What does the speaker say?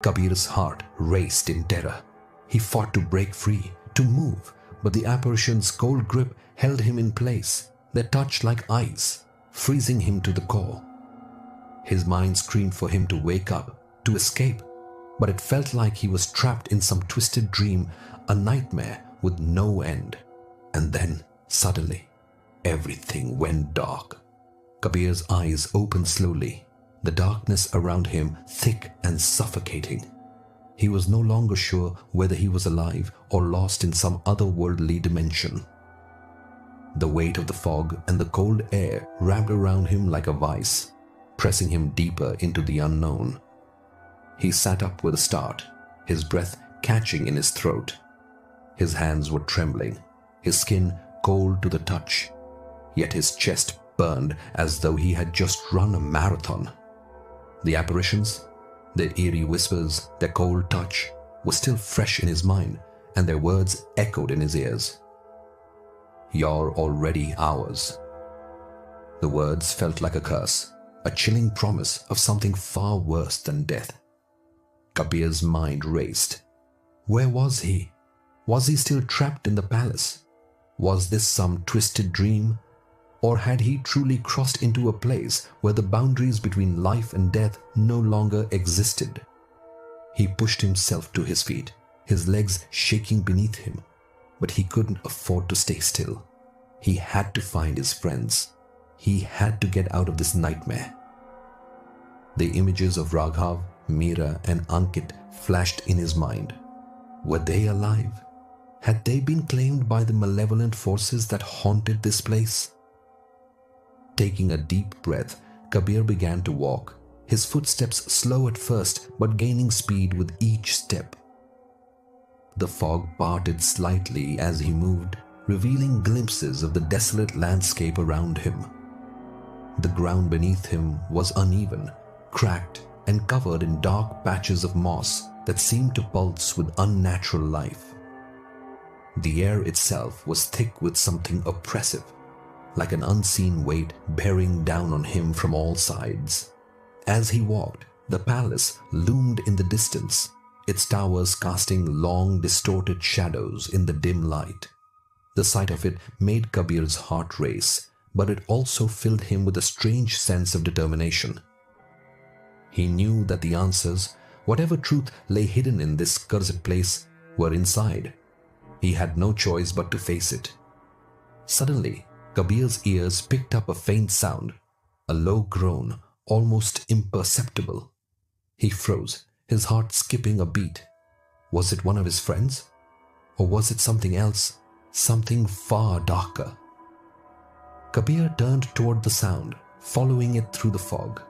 Kabir's heart raced in terror. He fought to break free, to move, but the apparition's cold grip held him in place, their touch like ice, freezing him to the core. His mind screamed for him to wake up, to escape, but it felt like he was trapped in some twisted dream, a nightmare with no end. And then, suddenly, everything went dark. Kabir's eyes opened slowly, the darkness around him thick and suffocating. He was no longer sure whether he was alive or lost in some otherworldly dimension. The weight of the fog and the cold air wrapped around him like a vice, pressing him deeper into the unknown. He sat up with a start, his breath catching in his throat. His hands were trembling, his skin cold to the touch, yet his chest burned as though he had just run a marathon. The apparitions, their eerie whispers, their cold touch, were still fresh in his mind, and their words echoed in his ears. "You're already ours." The words felt like a curse, a chilling promise of something far worse than death. Kabir's mind raced. Where was he? Was he still trapped in the palace? Was this some twisted dream? Or had he truly crossed into a place where the boundaries between life and death no longer existed? He pushed himself to his feet, his legs shaking beneath him, but he couldn't afford to stay still. He had to find his friends. He had to get out of this nightmare. The images of Raghav, Meera and Ankit flashed in his mind. Were they alive? Had they been claimed by the malevolent forces that haunted this place? Taking a deep breath, Kabir began to walk, his footsteps slow at first but gaining speed with each step. The fog parted slightly as he moved, revealing glimpses of the desolate landscape around him. The ground beneath him was uneven, cracked, and covered in dark patches of moss that seemed to pulse with unnatural life. The air itself was thick with something oppressive, like an unseen weight bearing down on him from all sides. As he walked, the palace loomed in the distance, its towers casting long, distorted shadows in the dim light. The sight of it made Kabir's heart race, but it also filled him with a strange sense of determination. He knew that the answers, whatever truth lay hidden in this cursed place, were inside. He had no choice but to face it. Suddenly, Kabir's ears picked up a faint sound, a low groan, almost imperceptible. He froze, his heart skipping a beat. Was it one of his friends? Or was it something else, something far darker? Kabir turned toward the sound, following it through the fog.